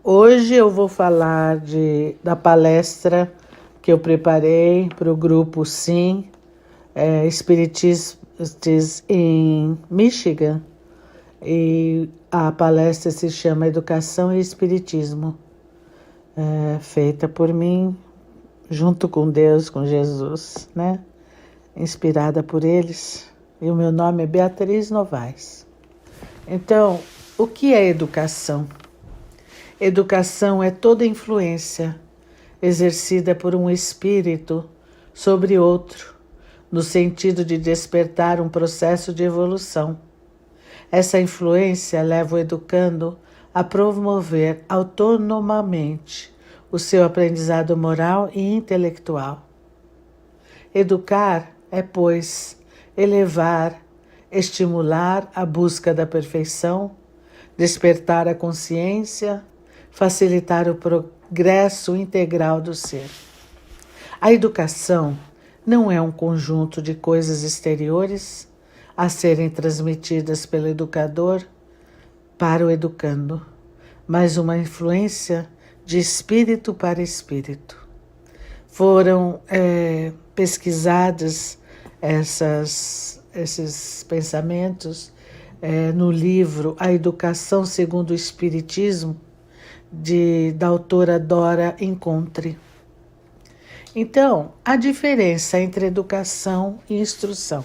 Hoje eu vou falar da palestra que eu preparei para o grupo Sim, Espiritistas em Michigan, e a palestra se chama Educação e Espiritismo, feita por mim, junto com Deus, com Jesus, né? Inspirada por eles. E o meu nome é Beatriz Novaes. Então, o que é educação? Educação é toda influência exercida por um espírito sobre outro, no sentido de despertar um processo de evolução. Essa influência leva o educando a promover autonomamente o seu aprendizado moral e intelectual. Educar é, pois, elevar, estimular a busca da perfeição, despertar a consciência, facilitar o progresso integral do ser. A educação não é um conjunto de coisas exteriores a serem transmitidas pelo educador para o educando, mas uma influência de espírito para espírito. Foram pesquisados esses pensamentos no livro A Educação segundo o Espiritismo, da autora Dora Encontre. Então, a diferença entre educação e instrução.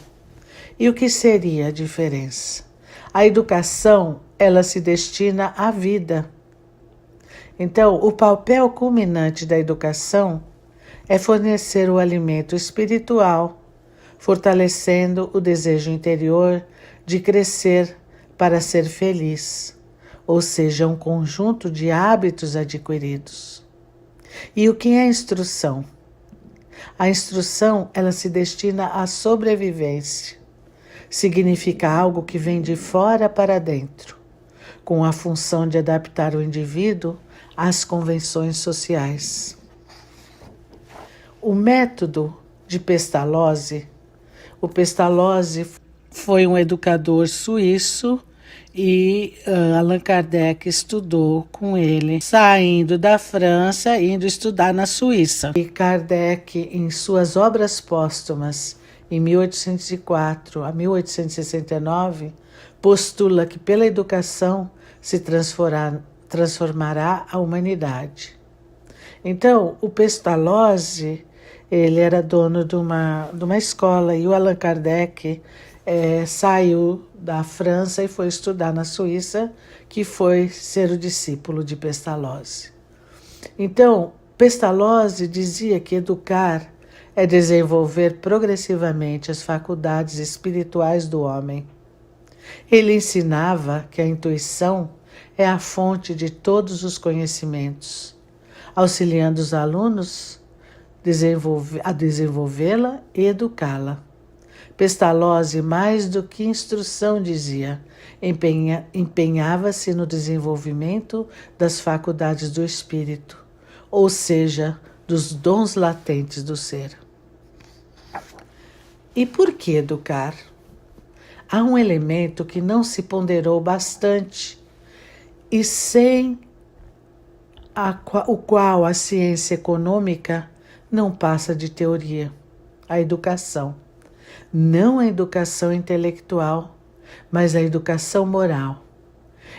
E o que seria a diferença? A educação, ela se destina à vida. Então, o papel culminante da educação é fornecer o alimento espiritual, fortalecendo o desejo interior de crescer para ser feliz, ou seja, um conjunto de hábitos adquiridos. E o que é a instrução? A instrução, ela se destina à sobrevivência. Significa algo que vem de fora para dentro, com a função de adaptar o indivíduo às convenções sociais. O método de Pestalozzi, o Pestalozzi foi um educador suíço e Allan Kardec estudou com ele, saindo da França e indo estudar na Suíça. E Kardec, em suas obras póstumas, em 1804 a 1869, postula que pela educação se transformará a humanidade. Então, o Pestalozzi, ele era dono de uma escola, e o Allan Kardec saiu da França e foi estudar na Suíça, que foi ser o discípulo de Pestalozzi. Então, Pestalozzi dizia que educar é desenvolver progressivamente as faculdades espirituais do homem. Ele ensinava que a intuição é a fonte de todos os conhecimentos, auxiliando os alunos a desenvolvê-la e educá-la. Pestalozzi, mais do que instrução, dizia, empenhava-se no desenvolvimento das faculdades do espírito, ou seja, dos dons latentes do ser. E por que educar? Há um elemento que não se ponderou bastante e sem o qual a ciência econômica não passa de teoria: a educação. Não a educação intelectual, mas a educação moral.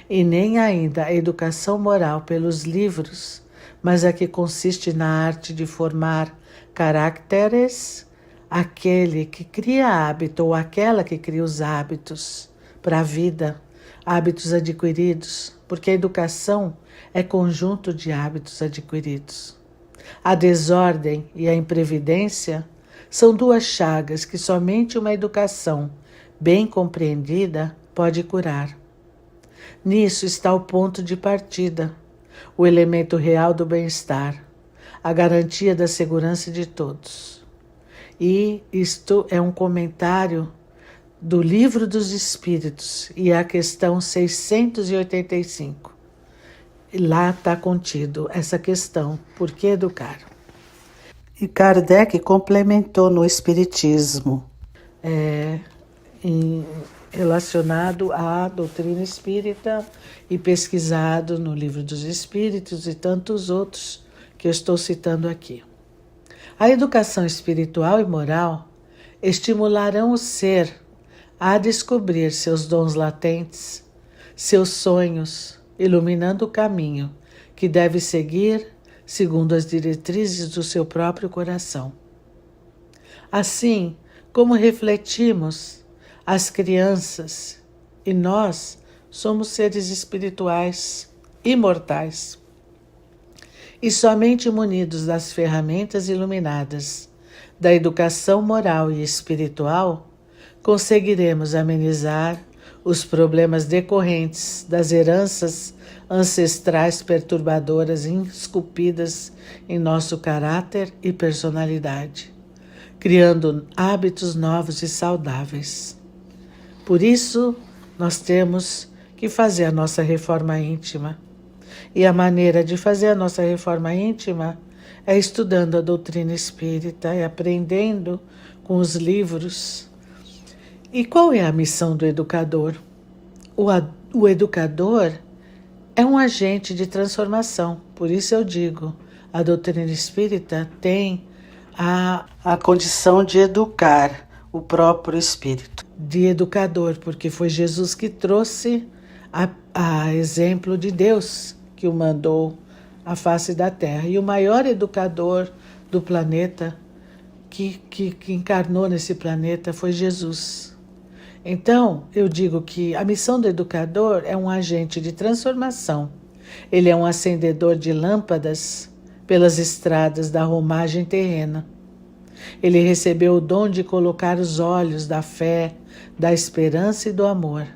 E nem ainda a educação moral pelos livros, mas a que consiste na arte de formar caracteres, aquele que cria hábito ou aquela que cria os hábitos para a vida, hábitos adquiridos, porque a educação é conjunto de hábitos adquiridos. A desordem e a imprevidência são duas chagas que somente uma educação bem compreendida pode curar. Nisso está o ponto de partida, o elemento real do bem-estar, a garantia da segurança de todos. E isto é um comentário do Livro dos Espíritos e a questão 685. E lá está contido essa questão: por que educar? E Kardec complementou no Espiritismo, relacionado à doutrina espírita e pesquisado no Livro dos Espíritos e tantos outros que eu estou citando aqui. A educação espiritual e moral estimularão o ser a descobrir seus dons latentes, seus sonhos, iluminando o caminho que deve seguir segundo as diretrizes do seu próprio coração. Assim como refletimos, as crianças e nós somos seres espirituais, imortais. E somente munidos das ferramentas iluminadas da educação moral e espiritual, conseguiremos amenizar os problemas decorrentes das heranças ancestrais perturbadoras esculpidas em nosso caráter e personalidade, criando hábitos novos e saudáveis. Por isso, nós temos que fazer a nossa reforma íntima. E a maneira de fazer a nossa reforma íntima é estudando a doutrina espírita e aprendendo com os livros. E qual é a missão do educador? O educador é um agente de transformação. Por isso eu digo, a doutrina espírita tem a condição de educar o próprio espírito. De educador, porque foi Jesus que trouxe a exemplo de Deus que o mandou à face da Terra. E o maior educador do planeta que encarnou nesse planeta foi Jesus. Então, eu digo que a missão do educador é um agente de transformação. Ele é um acendedor de lâmpadas pelas estradas da romagem terrena. Ele recebeu o dom de colocar os olhos da fé, da esperança e do amor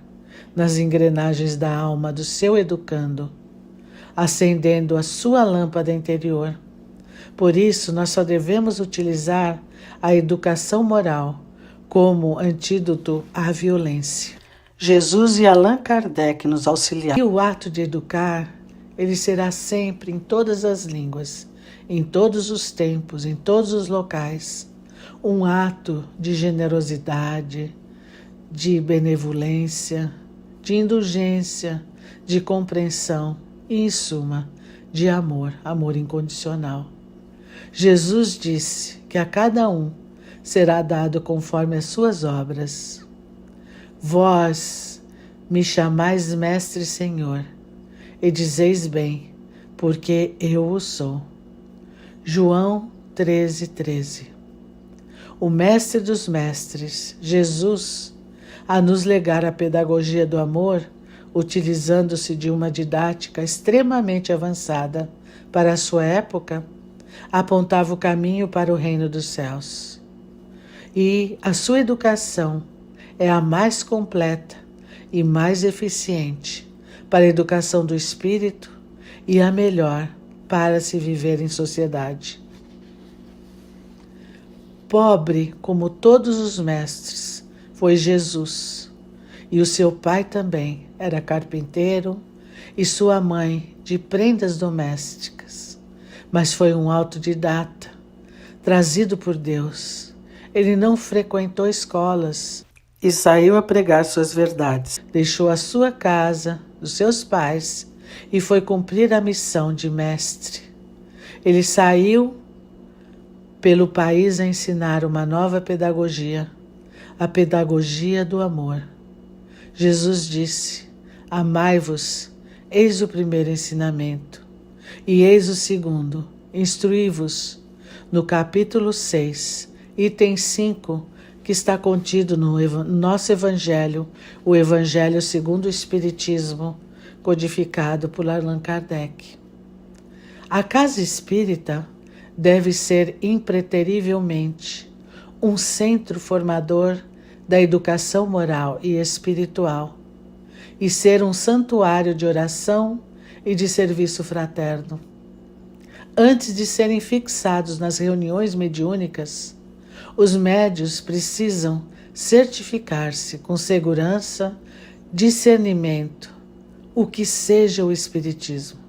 nas engrenagens da alma do seu educando, acendendo a sua lâmpada interior. Por isso, nós só devemos utilizar a educação moral como antídoto à violência. Jesus e Allan Kardec nos auxiliaram. E o ato de educar, ele será sempre em todas as línguas, em todos os tempos, em todos os locais, um ato de generosidade, de benevolência, de indulgência, de compreensão e, em suma, de amor, amor incondicional. Jesus disse que a cada um será dado conforme as suas obras. Vós me chamais Mestre e Senhor, e dizeis bem, porque eu o sou. João 13:13. O Mestre dos Mestres, Jesus, a nos legar a pedagogia do amor, utilizando-se de uma didática extremamente avançada para a sua época, apontava o caminho para o reino dos céus. E a sua educação é a mais completa e mais eficiente para a educação do espírito e a melhor para se viver em sociedade. Pobre como todos os mestres foi Jesus, e o seu pai também era carpinteiro e sua mãe de prendas domésticas, mas foi um autodidata, trazido por Deus. Ele não frequentou escolas e saiu a pregar suas verdades. Deixou a sua casa, os seus pais, e foi cumprir a missão de mestre. Ele saiu pelo país a ensinar uma nova pedagogia, a pedagogia do amor. Jesus disse: amai-vos, eis o primeiro ensinamento, e eis o segundo, instruí-vos, no capítulo 6, item 5, que está contido no nosso Evangelho, o Evangelho segundo o Espiritismo, codificado por Allan Kardec. A casa espírita deve ser impreterivelmente um centro formador da educação moral e espiritual e ser um santuário de oração e de serviço fraterno. Antes de serem fixados nas reuniões mediúnicas, os médios precisam certificar-se com segurança, discernimento, o que seja o Espiritismo.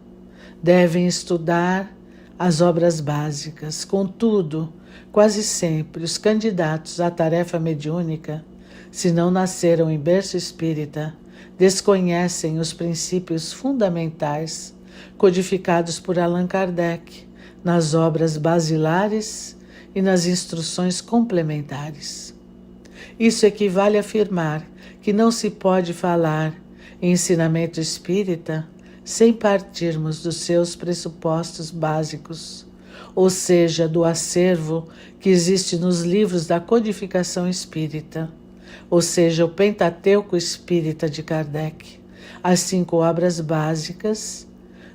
Devem estudar as obras básicas. Contudo, quase sempre os candidatos à tarefa mediúnica se não nasceram em berço espírita, desconhecem os princípios fundamentais codificados por Allan Kardec nas obras basilares e nas instruções complementares. Isso equivale a afirmar que não se pode falar em ensinamento espírita sem partirmos dos seus pressupostos básicos, ou seja, do acervo que existe nos livros da codificação espírita, ou seja, o Pentateuco Espírita de Kardec, as 5 obras básicas,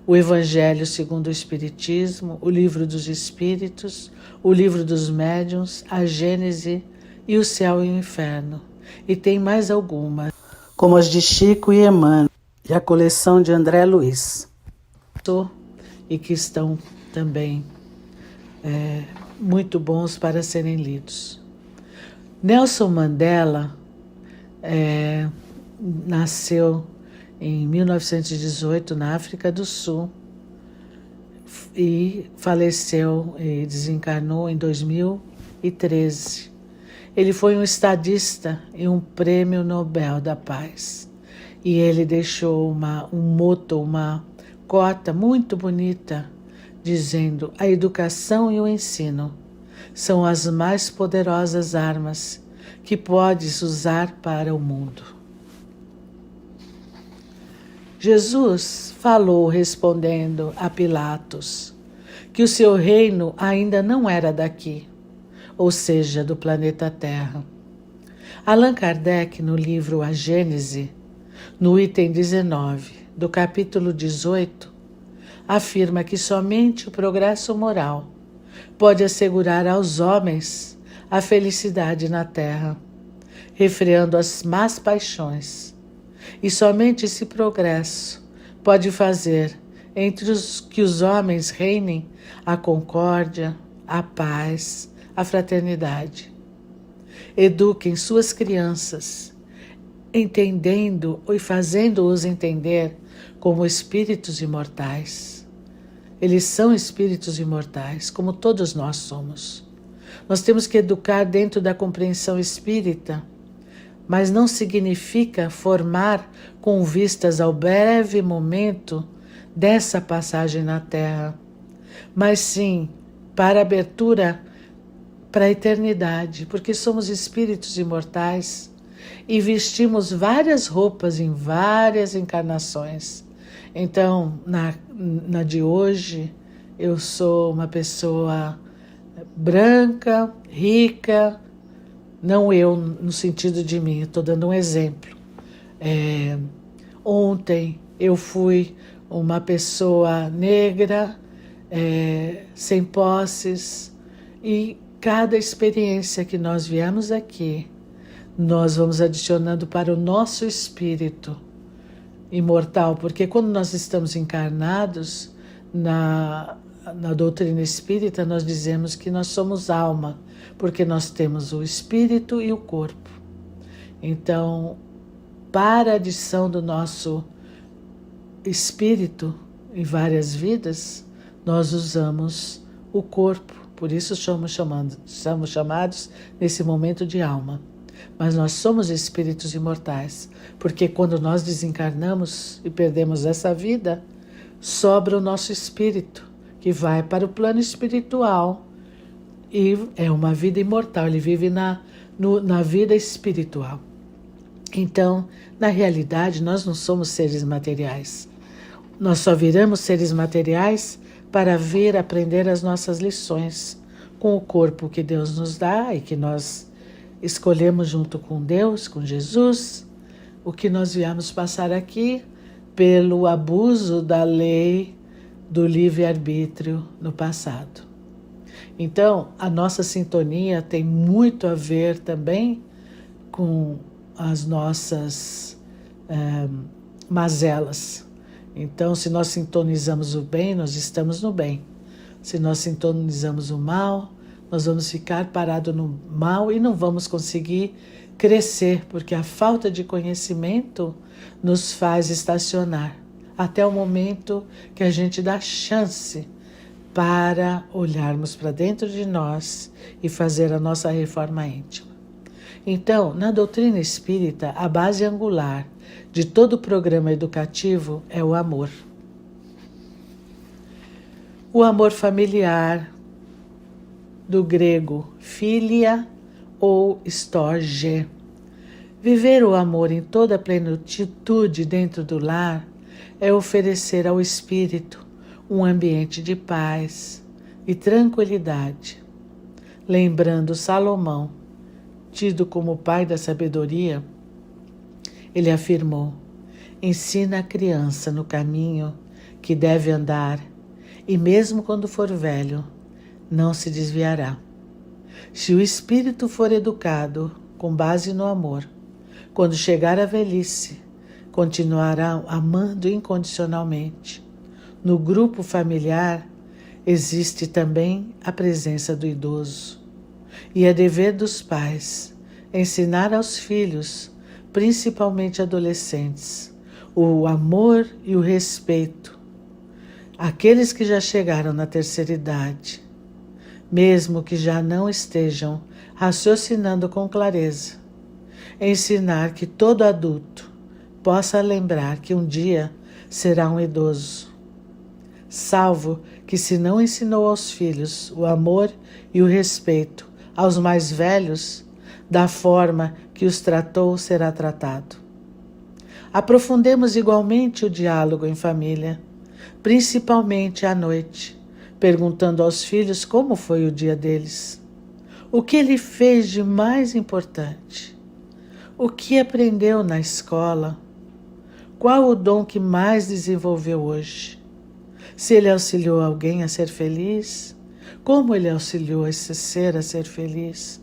o Evangelho segundo o Espiritismo, o Livro dos Espíritos, o Livro dos Médiuns, a Gênese e o Céu e o Inferno. E tem mais algumas, como as de Chico e Emmanuel, e a coleção de André Luiz. E que estão também muito bons para serem lidos. Nelson Mandela nasceu em 1918 na África do Sul e faleceu e desencarnou em 2013. Ele foi um estadista e um prêmio Nobel da Paz. E ele deixou um motto, uma cota muito bonita, dizendo: a educação e o ensino são as mais poderosas armas que podes usar para o mundo. Jesus falou respondendo a Pilatos que o seu reino ainda não era daqui, ou seja, do planeta Terra. Allan Kardec, no livro A Gênese, no item 19 do capítulo 18, afirma que somente o progresso moral pode assegurar aos homens a felicidade na Terra, refreando as más paixões. E somente esse progresso pode fazer que os homens reinem a concórdia, a paz, a fraternidade. Eduquem suas crianças, entendendo e fazendo-os entender como espíritos imortais. Eles são espíritos imortais, como todos nós somos. Nós temos que educar dentro da compreensão espírita, mas não significa formar com vistas ao breve momento dessa passagem na Terra, mas sim para abertura para a eternidade, porque somos espíritos imortais e vestimos várias roupas em várias encarnações. Então, na de hoje, eu sou uma pessoa branca, rica, não eu no sentido de mim, estou dando um exemplo. Ontem eu fui uma pessoa negra, sem posses, e cada experiência que nós viemos aqui, nós vamos adicionando para o nosso espírito imortal, porque quando nós estamos encarnados, na doutrina espírita nós dizemos que nós somos alma, porque nós temos o espírito e o corpo. Então, para a adição do nosso espírito em várias vidas, nós usamos o corpo, por isso somos chamados nesse momento de alma. Mas nós somos espíritos imortais, porque quando nós desencarnamos e perdemos essa vida, sobra o nosso espírito, que vai para o plano espiritual, e é uma vida imortal, ele vive na vida espiritual. Então, na realidade, nós não somos seres materiais. Nós só viramos seres materiais para vir aprender as nossas lições com o corpo que Deus nos dá e que nós escolhemos junto com Deus, com Jesus, o que nós viemos passar aqui pelo abuso da lei do livre-arbítrio no passado. Então, a nossa sintonia tem muito a ver também com as nossas mazelas. Então, se nós sintonizamos o bem, nós estamos no bem. Se nós sintonizamos o mal, nós vamos ficar parados no mal e não vamos conseguir crescer, porque a falta de conhecimento nos faz estacionar até o momento que a gente dá chance para olharmos para dentro de nós e fazer a nossa reforma íntima. Então, na doutrina espírita, a base angular de todo o programa educativo é o amor. O amor familiar, do grego filia ou storge. Viver o amor em toda a plenitude dentro do lar é oferecer ao espírito um ambiente de paz e tranquilidade. Lembrando Salomão, tido como pai da sabedoria, ele afirmou: ensina a criança no caminho que deve andar, e mesmo quando for velho, não se desviará. Se o espírito for educado com base no amor, quando chegar à velhice, continuará amando incondicionalmente. No grupo familiar, existe também a presença do idoso. E é dever dos pais ensinar aos filhos, principalmente adolescentes, o amor e o respeito. Aqueles que já chegaram na terceira idade, mesmo que já não estejam raciocinando com clareza, ensinar que todo adulto possa lembrar que um dia será um idoso. Salvo que se não ensinou aos filhos o amor e o respeito aos mais velhos, da forma que os tratou será tratado. Aprofundemos igualmente o diálogo em família, principalmente à noite, perguntando aos filhos como foi o dia deles, o que ele fez de mais importante, o que aprendeu na escola, qual o dom que mais desenvolveu hoje, se ele auxiliou alguém a ser feliz, como ele auxiliou esse ser a ser feliz,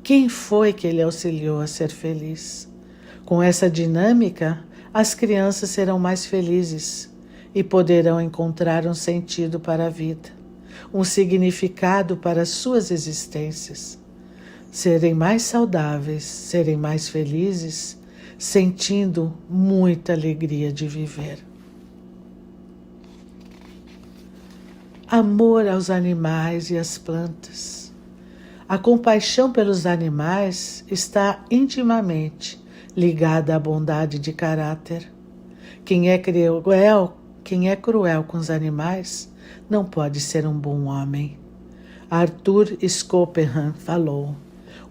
quem foi que ele auxiliou a ser feliz. Com essa dinâmica, as crianças serão mais felizes e poderão encontrar um sentido para a vida, um significado para as suas existências. Serem mais saudáveis, serem mais felizes, sentindo muita alegria de viver. Amor aos animais e às plantas. A compaixão pelos animais está intimamente ligada à bondade de caráter. Quem é cruel com os animais não pode ser um bom homem. Arthur Schopenhauer falou: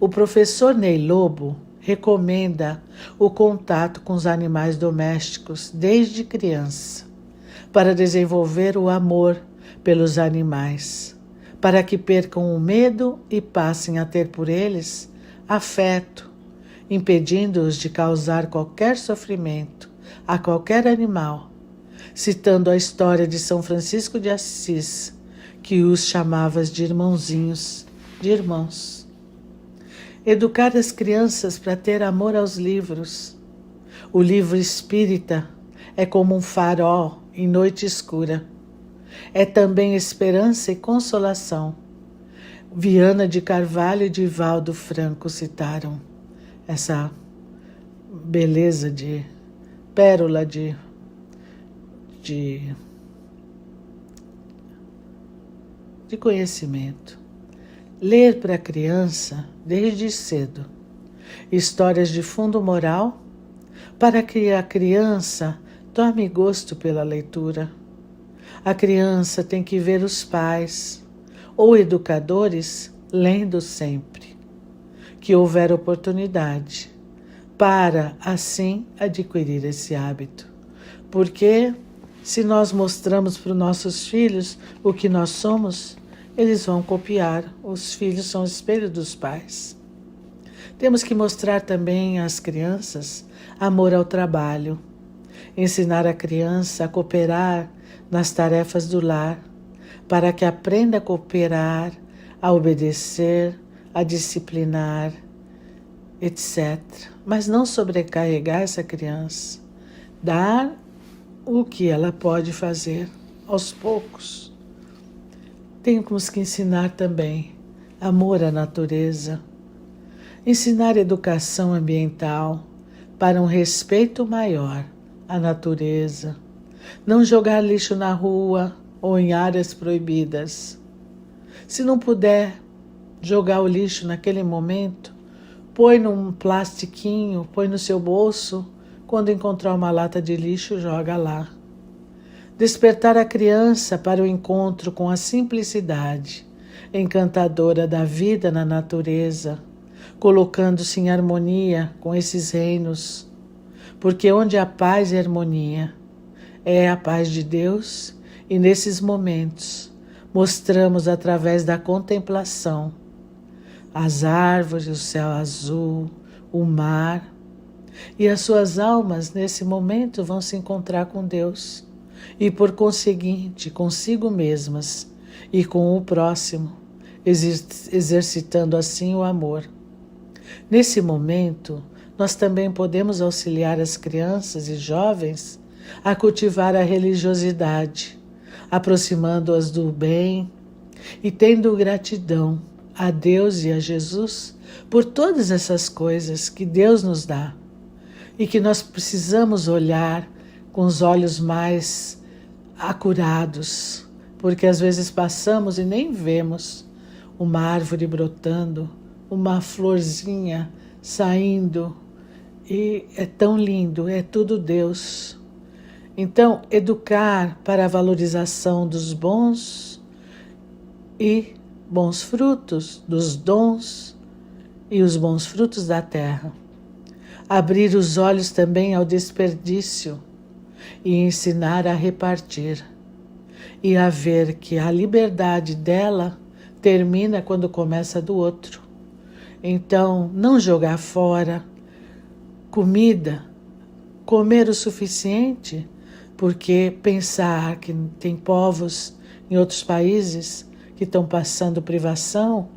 o professor Ney Lobo recomenda o contato com os animais domésticos desde criança, para desenvolver o amor pelos animais, para que percam o medo e passem a ter por eles afeto, impedindo-os de causar qualquer sofrimento a qualquer animal, citando a história de São Francisco de Assis, que os chamava de irmãozinhos, de irmãos. Educar as crianças para ter amor aos livros. O livro espírita é como um farol em noite escura. É também esperança e consolação. Viana de Carvalho e Divaldo Franco citaram essa beleza de pérola de conhecimento. Ler para a criança, desde cedo, histórias de fundo moral, para que a criança tome gosto pela leitura. A criança tem que ver os pais ou educadores lendo sempre, que houver oportunidade, para assim adquirir esse hábito. Porque se nós mostramos para os nossos filhos o que nós somos, eles vão copiar. Os filhos são o espelho dos pais. Temos que mostrar também às crianças amor ao trabalho, ensinar a criança a cooperar nas tarefas do lar, para que aprenda a cooperar, a obedecer, a disciplinar, etc. Mas não sobrecarregar essa criança. Dar o que ela pode fazer aos poucos. Temos que ensinar também amor à natureza, ensinar educação ambiental para um respeito maior à natureza, não jogar lixo na rua ou em áreas proibidas. Se não puder jogar o lixo naquele momento, põe num plastiquinho, põe no seu bolso, quando encontrar uma lata de lixo, joga lá. Despertar a criança para o encontro com a simplicidade encantadora da vida na natureza, colocando-se em harmonia com esses reinos, porque onde há paz e harmonia, é a paz de Deus, e nesses momentos mostramos através da contemplação as árvores, o céu azul, o mar, e as suas almas nesse momento vão se encontrar com Deus e por conseguinte consigo mesmas e com o próximo, exercitando assim o amor. Nesse momento, nós também podemos auxiliar as crianças e jovens a cultivar a religiosidade, aproximando-as do bem e tendo gratidão a Deus e a Jesus por todas essas coisas que Deus nos dá e que nós precisamos olhar com os olhos mais acurados, porque às vezes passamos e nem vemos uma árvore brotando, uma florzinha saindo, e é tão lindo, é tudo Deus. Então, educar para a valorização dos bons e bons frutos, dos dons e os bons frutos da terra. Abrir os olhos também ao desperdício e ensinar a repartir e a ver que a liberdade dela termina quando começa do outro. Então, não jogar fora comida, comer o suficiente, porque pensar que tem povos em outros países que estão passando privação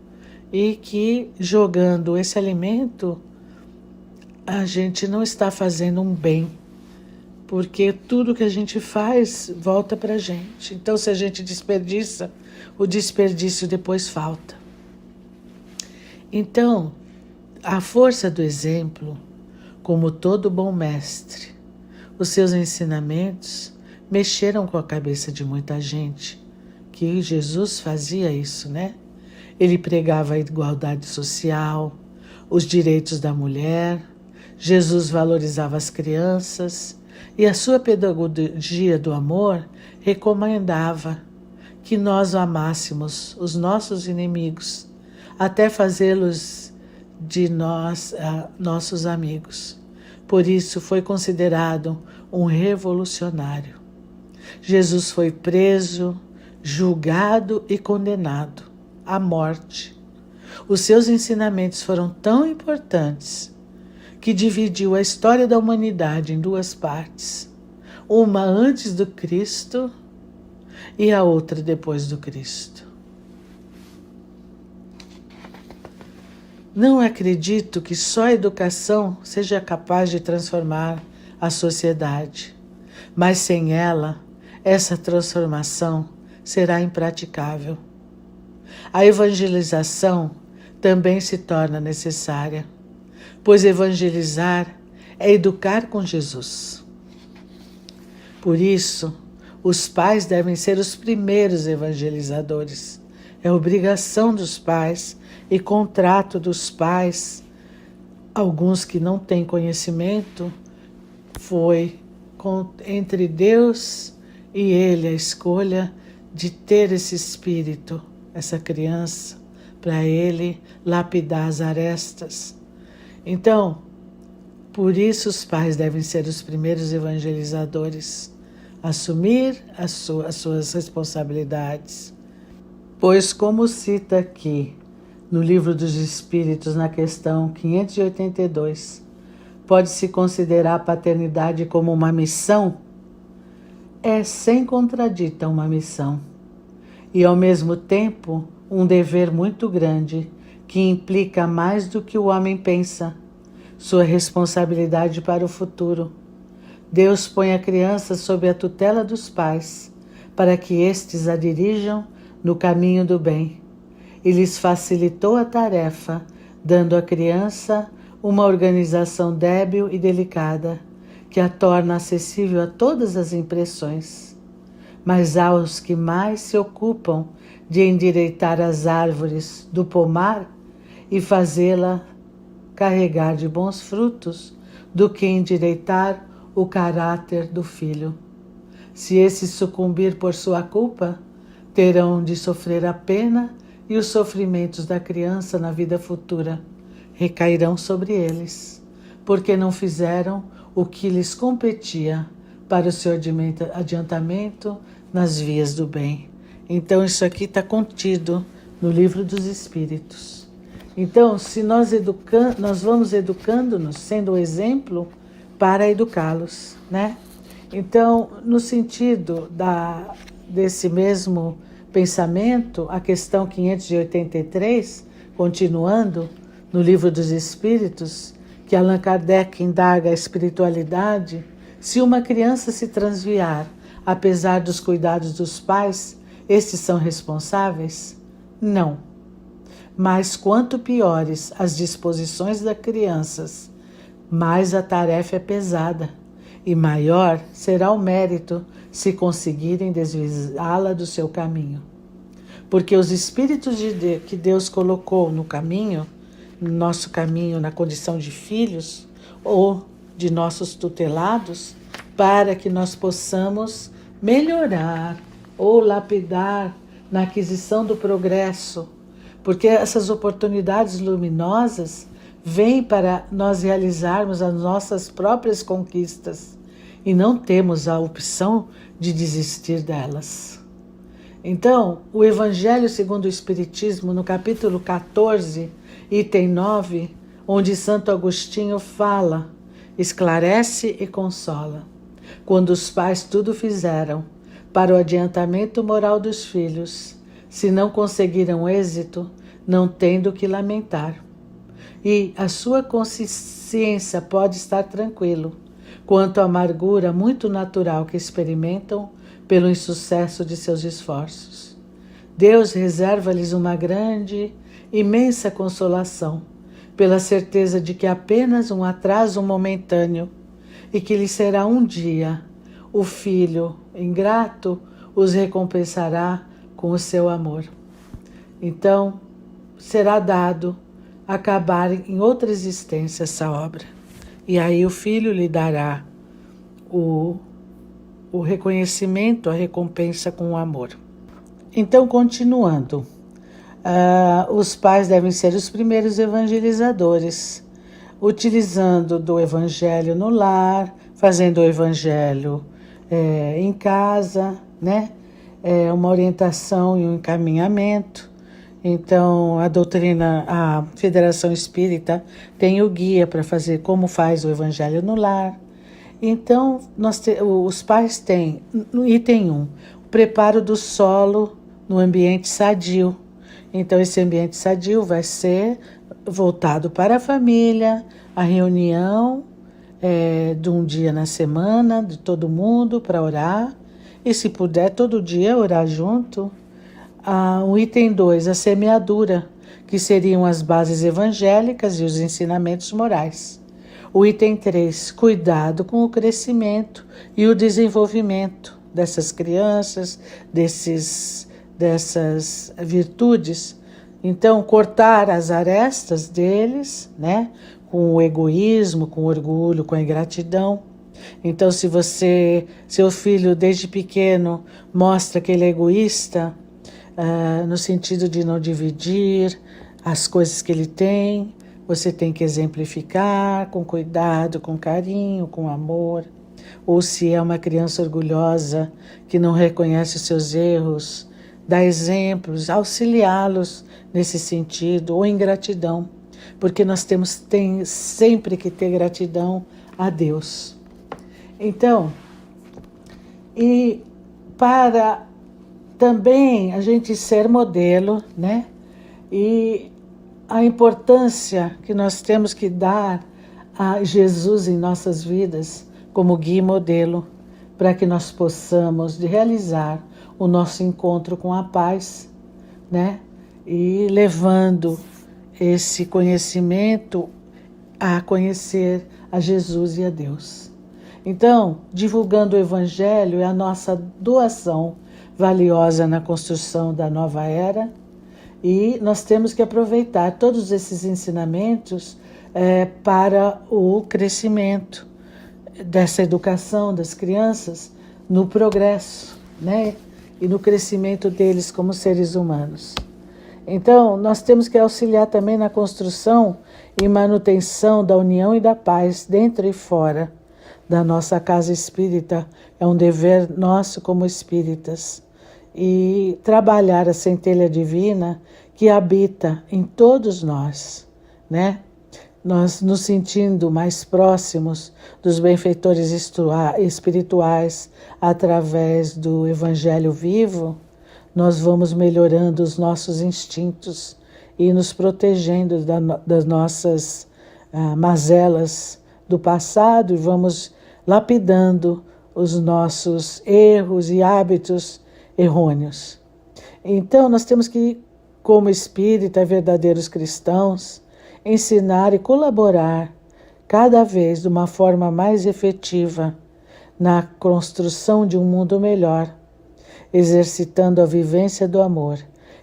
e que jogando esse alimento a gente não está fazendo um bem, porque tudo que a gente faz volta para a gente. Então, se a gente desperdiça, o desperdício depois falta. Então, a força do exemplo, como todo bom mestre, os seus ensinamentos mexeram com a cabeça de muita gente, que Jesus fazia isso, né? Ele pregava a igualdade social, os direitos da mulher, Jesus valorizava as crianças e a sua pedagogia do amor recomendava que nós amássemos os nossos inimigos, até fazê-los de nós nossos amigos. Por isso foi considerado um revolucionário. Jesus foi preso, julgado e condenado à morte. Os seus ensinamentos foram tão importantes que dividiu a história da humanidade em duas partes, uma antes do Cristo e a outra depois do Cristo. Não acredito que só a educação seja capaz de transformar a sociedade, mas sem ela, essa transformação será impraticável. A evangelização também se torna necessária, pois evangelizar é educar com Jesus. Por isso, os pais devem ser os primeiros evangelizadores. É obrigação dos pais e contrato dos pais. Alguns que não têm conhecimento, foi entre Deus e ele a escolha de ter esse espírito, essa criança, para ele lapidar as arestas. Então, por isso os pais devem ser os primeiros evangelizadores, assumir as suas responsabilidades. Pois, como cita aqui no Livro dos Espíritos, na questão 582, pode-se considerar a paternidade como uma missão? É sem contradita uma missão, e ao mesmo tempo um dever muito grande, que implica mais do que o homem pensa, sua responsabilidade para o futuro. Deus põe a criança sob a tutela dos pais, para que estes a dirijam no caminho do bem, e lhes facilitou a tarefa, dando à criança uma organização débil e delicada, que a torna acessível a todas as impressões. Mas há os que mais se ocupam de endireitar as árvores do pomar e fazê-la carregar de bons frutos do que endireitar o caráter do filho. Se esse sucumbir por sua culpa, terão de sofrer a pena e os sofrimentos da criança na vida futura recairão sobre eles, porque não fizeram o que lhes competia para o seu adiantamento nas vias do bem. Então isso aqui está contido no Livro dos Espíritos. Então, se nós vamos educando-nos, sendo o exemplo para educá-los, né? Então, no sentido desse mesmo pensamento, a questão 583, continuando no Livro dos Espíritos, que Allan Kardec indaga a espiritualidade, se uma criança se transviar, apesar dos cuidados dos pais, estes são responsáveis? Não. Mas quanto piores as disposições das crianças, mais a tarefa é pesada e maior será o mérito se conseguirem desviá-la do seu caminho. Porque os espíritos que Deus colocou no caminho, no nosso caminho, na condição de filhos ou de nossos tutelados, para que nós possamos melhorar ou lapidar na aquisição do progresso, porque essas oportunidades luminosas vêm para nós realizarmos as nossas próprias conquistas e não temos a opção de desistir delas. Então, o Evangelho segundo o Espiritismo, no capítulo 14, item 9, onde Santo Agostinho fala, esclarece e consola. Quando os pais tudo fizeram para o adiantamento moral dos filhos, se não conseguiram êxito, não têm do que lamentar. E a sua consciência pode estar tranquilo quanto à amargura muito natural que experimentam pelo insucesso de seus esforços. Deus reserva-lhes uma grande, imensa consolação, pela certeza de que apenas um atraso momentâneo e que lhe será um dia, o filho ingrato os recompensará com o seu amor. Então, será dado acabar em outra existência essa obra. E aí o filho lhe dará o reconhecimento, a recompensa com o amor. Então, continuando, os pais devem ser os primeiros evangelizadores, utilizando do evangelho no lar, fazendo o evangelho em casa, né? Uma orientação e um encaminhamento. Então, a Federação Espírita tem o guia para fazer como faz o evangelho no lar. Então, os pais têm, no item 1, o preparo do solo no ambiente sadio. Então, esse ambiente sadio vai ser voltado para a família, a reunião de um dia na semana, de todo mundo, para orar. E se puder, todo dia orar junto. O item 2, a semeadura, que seriam as bases evangélicas e os ensinamentos morais. O item 3, cuidado com o crescimento e o desenvolvimento dessas crianças, dessas virtudes. Então, cortar as arestas deles, né? Com o egoísmo, com o orgulho, com a ingratidão. Então, se seu filho desde pequeno mostra que ele é egoísta, no sentido de não dividir as coisas que ele tem, você tem que exemplificar com cuidado, com carinho, com amor. Ou se é uma criança orgulhosa que não reconhece os seus erros, dá exemplos, auxiliá-los nesse sentido, ou ingratidão, porque nós temos sempre que ter gratidão a Deus. Então, e para também a gente ser modelo, né? E a importância que nós temos que dar a Jesus em nossas vidas como guia e modelo, para que nós possamos realizar o nosso encontro com a paz, né? E levando esse conhecimento a conhecer a Jesus e a Deus. Então, divulgando o Evangelho é a nossa doação valiosa na construção da nova era, e nós temos que aproveitar todos esses ensinamentos para o crescimento dessa educação das crianças no progresso, né? E no crescimento deles como seres humanos. Então, nós temos que auxiliar também na construção e manutenção da união e da paz dentro e fora da nossa casa espírita. É um dever nosso como espíritas. E trabalhar a centelha divina que habita em todos nós, né? Nós nos sentindo mais próximos dos benfeitores espirituais através do Evangelho vivo, nós vamos melhorando os nossos instintos e nos protegendo das nossas mazelas do passado e vamos lapidando os nossos erros e hábitos errôneos. Então, nós temos que, como espírita, verdadeiros cristãos, ensinar e colaborar cada vez de uma forma mais efetiva na construção de um mundo melhor, exercitando a vivência do amor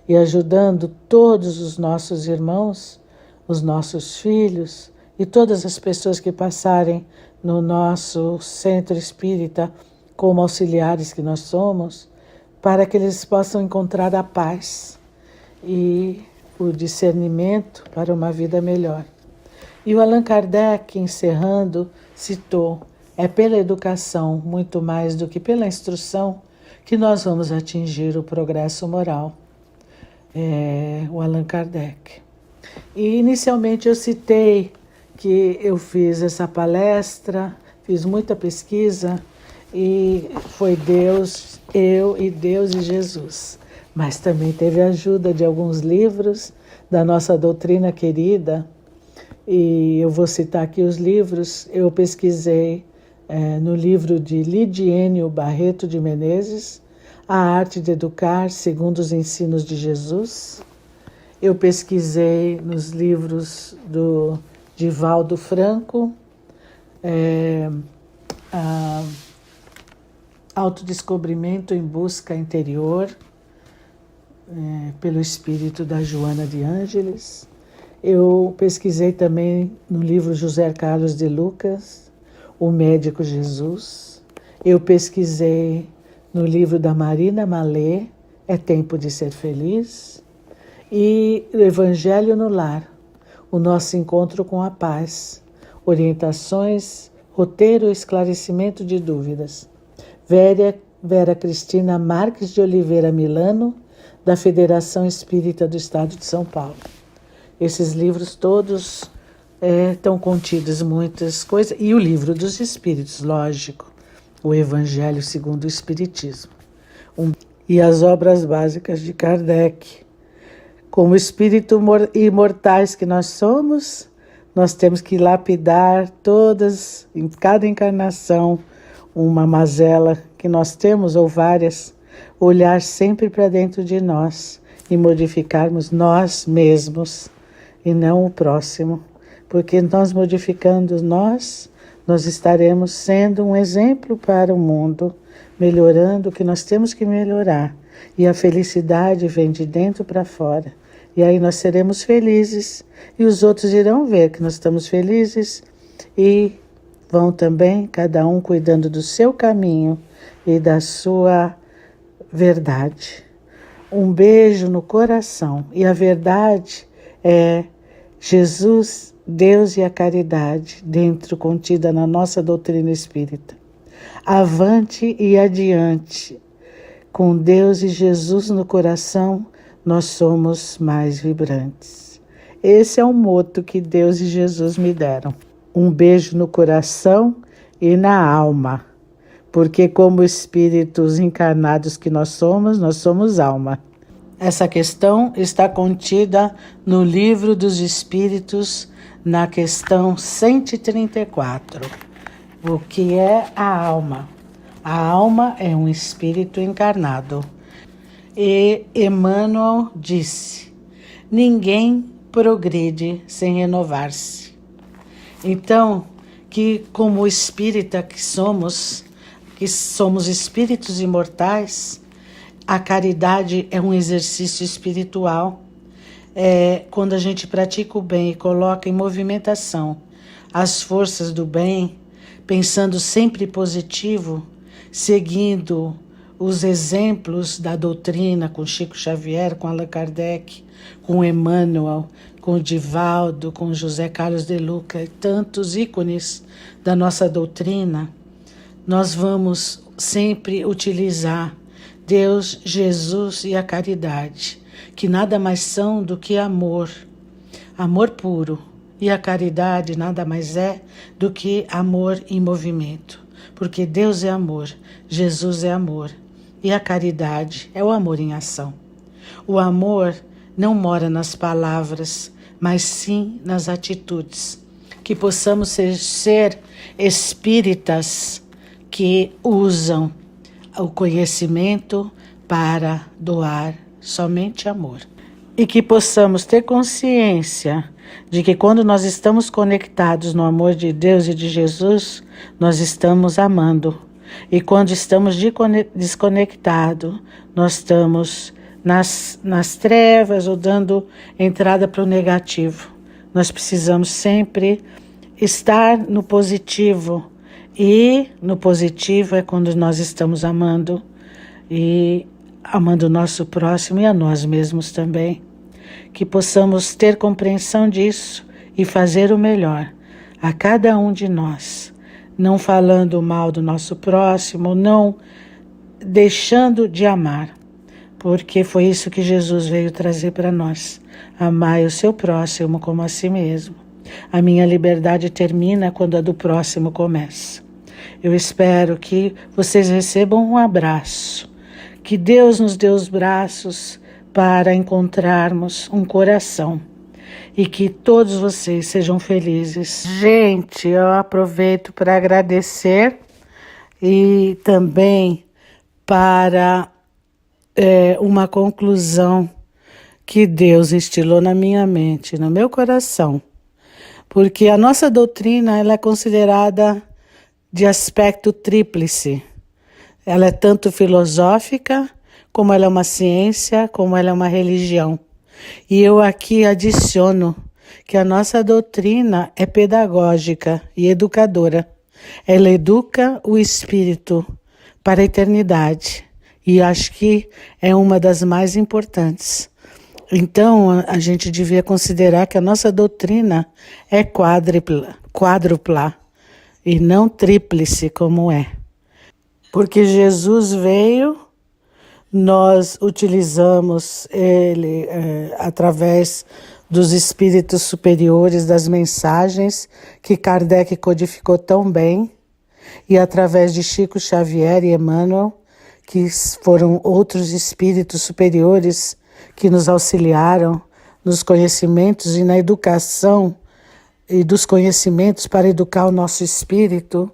e ajudando todos os nossos irmãos, os nossos filhos e todas as pessoas que passarem no nosso centro espírita como auxiliares que nós somos, para que eles possam encontrar a paz e o discernimento para uma vida melhor. E o Allan Kardec, encerrando, citou: é pela educação, muito mais do que pela instrução, que nós vamos atingir o progresso moral. O Allan Kardec. E inicialmente eu citei que eu fiz essa palestra, fiz muita pesquisa e foi Deus, eu e Deus e Jesus. Mas também teve a ajuda de alguns livros da nossa doutrina querida. E eu vou citar aqui os livros. Eu pesquisei no livro de Lidiênio Barreto de Menezes, A Arte de Educar segundo os Ensinos de Jesus. Eu pesquisei nos livros do Divaldo Franco, Autodescobrimento em Busca Interior, pelo espírito da Joana de Ângeles. Eu pesquisei também no livro José Carlos de Lucas, O Médico Jesus. Eu pesquisei no livro da Marina Malê, É Tempo de Ser Feliz. E o Evangelho no Lar, O Nosso Encontro com a Paz, Orientações, Roteiro e Esclarecimento de Dúvidas. Vera Cristina Marques de Oliveira Milano, da Federação Espírita do Estado de São Paulo. Esses livros todos estão contidos muitas coisas. E o Livro dos Espíritos, lógico, o Evangelho segundo o Espiritismo. E as obras básicas de Kardec. Como espírito imortais que nós somos, nós temos que lapidar todas, em cada encarnação, uma mazela que nós temos ou várias, olhar sempre para dentro de nós e modificarmos nós mesmos e não o próximo, porque nós modificando nós estaremos sendo um exemplo para o mundo, melhorando o que nós temos que melhorar. E a felicidade vem de dentro para fora. E aí nós seremos felizes e os outros irão ver que nós estamos felizes e vão também, cada um cuidando do seu caminho e da sua verdade. Um beijo no coração. E a verdade é Jesus, Deus e a caridade, dentro contida na nossa doutrina espírita. Avante e adiante. Com Deus e Jesus no coração, nós somos mais vibrantes. Esse é o moto que Deus e Jesus me deram. Um beijo no coração e na alma. Porque como espíritos encarnados que nós somos alma. Essa questão está contida no Livro dos Espíritos, na questão 134. O que é a alma? A alma é um espírito encarnado. E Emmanuel disse: ninguém progride sem renovar-se. Então, que como espírita que somos espíritos imortais, a caridade é um exercício espiritual. quando a gente pratica o bem e coloca em movimentação as forças do bem, pensando sempre positivo, seguindo os exemplos da doutrina com Chico Xavier, com Allan Kardec, com Emmanuel, com o Divaldo, com José Carlos de Luca e tantos ícones da nossa doutrina, nós vamos sempre utilizar Deus, Jesus e a caridade, que nada mais são do que amor, amor puro. E a caridade nada mais é do que amor em movimento, porque Deus é amor, Jesus é amor, e a caridade é o amor em ação. O amor não mora nas palavras, mas sim nas atitudes. Que possamos ser espíritas que usam o conhecimento para doar somente amor. E que possamos ter consciência de que quando nós estamos conectados no amor de Deus e de Jesus, nós estamos amando. E quando estamos desconectados, nós estamos nas trevas ou dando entrada para o negativo. Nós precisamos sempre estar no positivo. E no positivo é quando nós estamos amando e amando o nosso próximo e a nós mesmos também. Que possamos ter compreensão disso e fazer o melhor a cada um de nós, não falando mal do nosso próximo, não deixando de amar, porque foi isso que Jesus veio trazer para nós. Amai o seu próximo como a si mesmo. A minha liberdade termina quando a do próximo começa. Eu espero que vocês recebam um abraço, que Deus nos dê os braços para encontrarmos um coração e que todos vocês sejam felizes. Gente, eu aproveito para agradecer e também para uma conclusão que Deus instilou na minha mente, no meu coração, porque a nossa doutrina ela é considerada de aspecto tríplice. Ela é tanto filosófica, como ela é uma ciência, como ela é uma religião. E eu aqui adiciono que a nossa doutrina é pedagógica e educadora. Ela educa o espírito para a eternidade. E acho que é uma das mais importantes. Então, a gente devia considerar que a nossa doutrina é quádrupla e não tríplice como é. Porque Jesus veio, nós utilizamos ele através dos espíritos superiores, das mensagens que Kardec codificou tão bem, e através de Chico Xavier e Emmanuel, que foram outros espíritos superiores que nos auxiliaram nos conhecimentos e na educação e dos conhecimentos para educar o nosso espírito,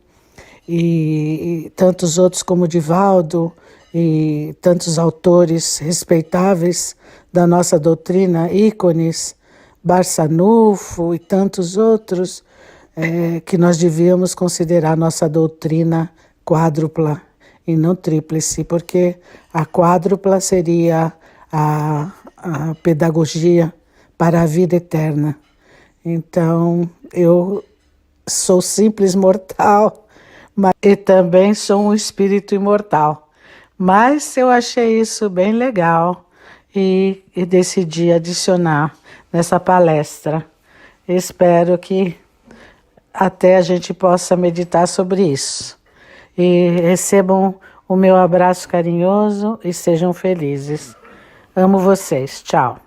e tantos outros como Divaldo e tantos autores respeitáveis da nossa doutrina, ícones, Barçanufo e tantos outros, que nós devíamos considerar nossa doutrina quádrupla e não tríplice, porque a quádrupla seria a pedagogia para a vida eterna. Então, eu sou simples mortal, e também sou um espírito imortal. Mas eu achei isso bem legal e decidi adicionar nessa palestra. Espero que até a gente possa meditar sobre isso. E recebam o meu abraço carinhoso e sejam felizes. Amo vocês. Tchau.